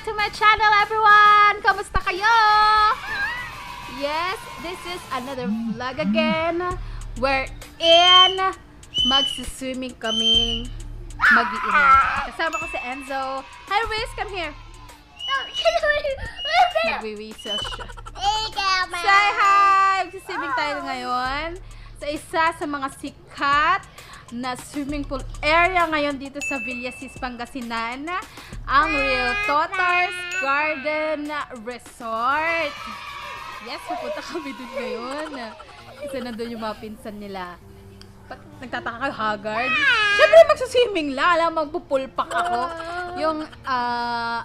to my channel, everyone! Kamusta kayo? Yes, this is another vlog again wherein magsiswimming kaming mag-iina. Kasama ko si Enzo. Hi, Riz! Come here! Nagwiwisos siya. Say hi! Magsiswimming tayo ngayon sa isa sa mga sikat na swimming pool area ngayon dito sa Villasis, Pangasinan, ang Reotutar's Garden Resort. Yes, pupunta kami dun ngayon. Kasi nandun yung mga pinsan nila. Nagtataka kayo, haggard? Siyempre, magsaswimming lang. Alam, magpupulpak ako. Yung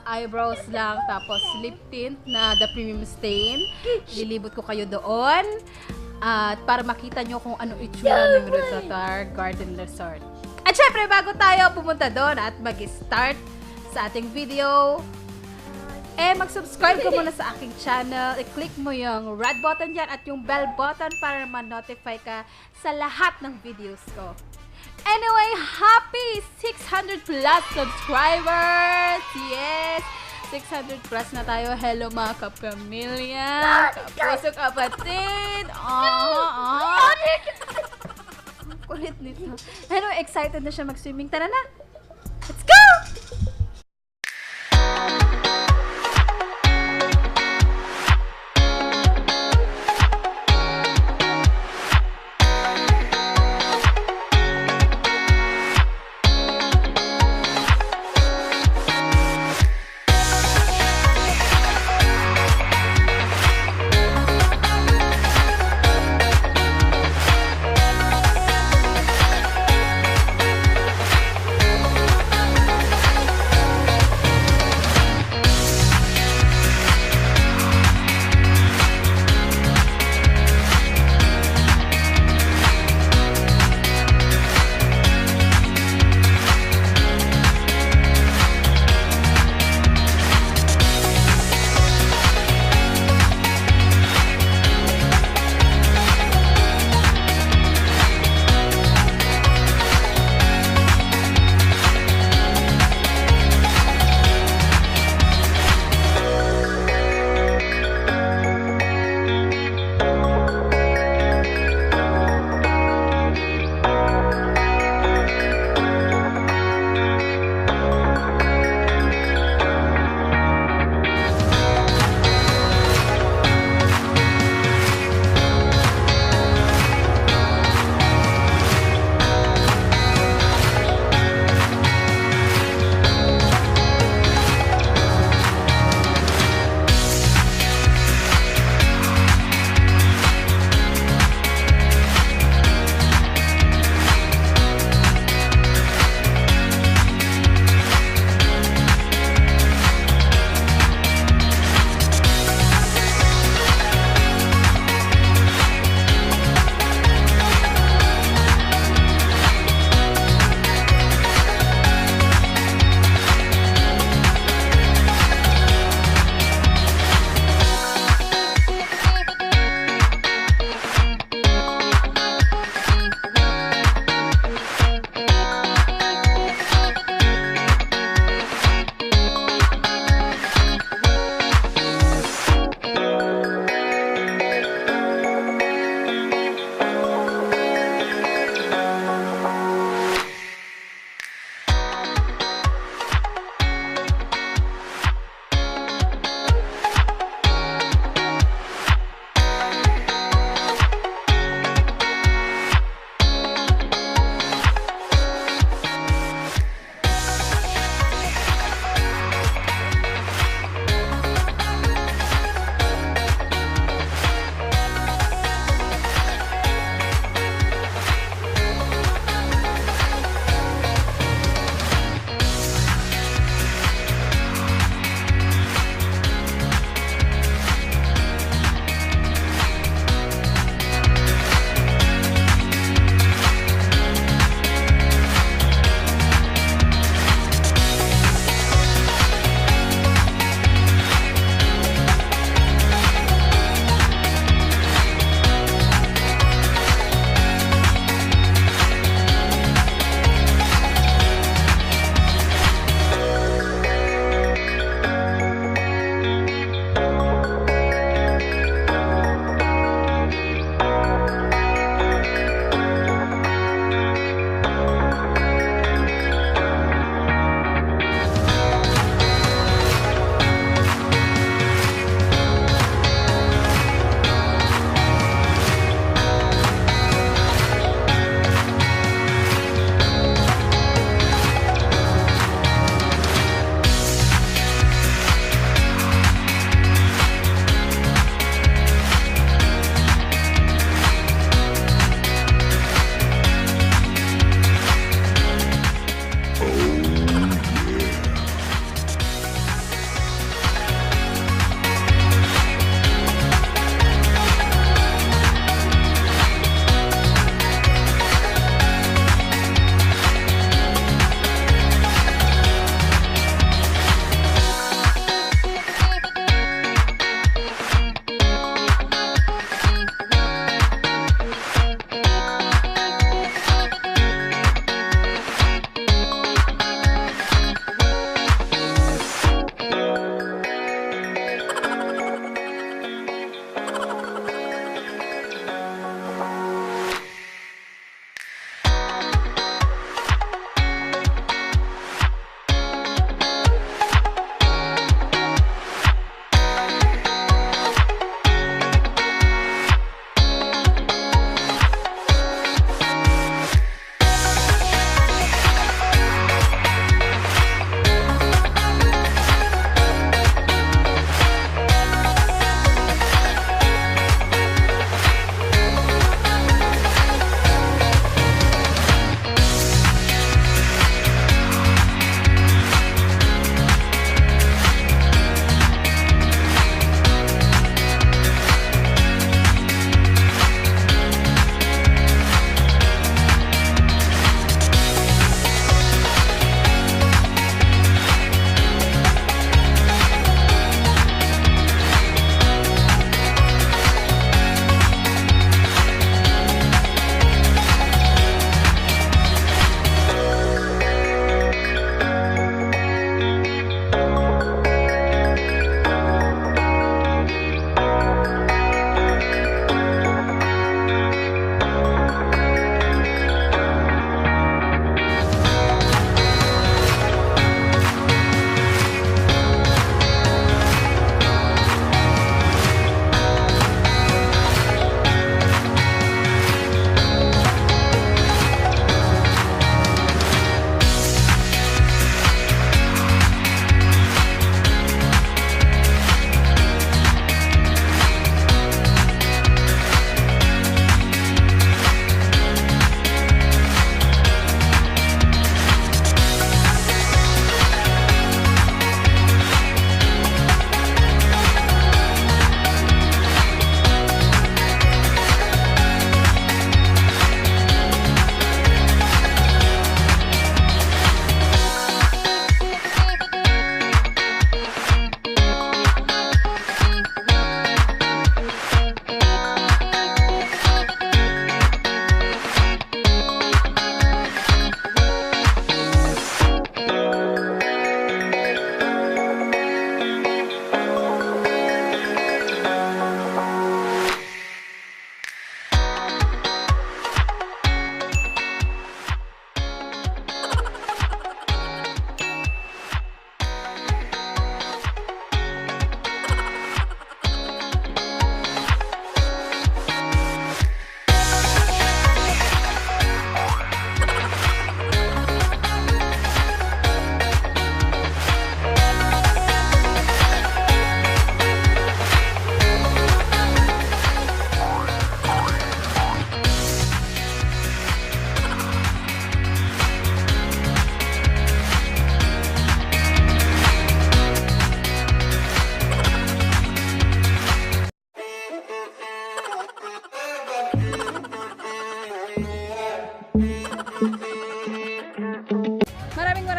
eyebrows lang, tapos lip tint na the premium stain. Lilibot ko kayo doon. At para makita nyo kung ano itsura ng Reotutar Garden Resort. At syempre, bago tayo pumunta doon at mag-start sa ating video, mag-subscribe ka muna sa aking channel. I-click mo yung red button dyan at yung bell button para ma-notify ka sa lahat ng videos ko. Anyway, happy 600 plus subscribers! Yes! 600 plus na tayo. Hello mga kapamilya, kapuso kapatid. Kulit nito. Anyway, excited na siya mag-swimming. Tara na! Let's go!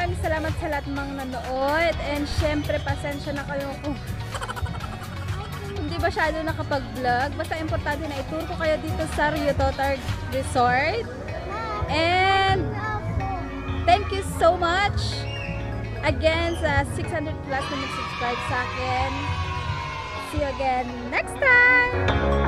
Maraming salamat sa lahat ng mga nanood. And syempre, pasensya na kayo kung hindi masyado nakapag-vlog. Basta importante na ituro ko kayo dito sa Reotutar Resort. And thank you so much again sa 600 plus na nag-subscribe sa akin. See you again next time!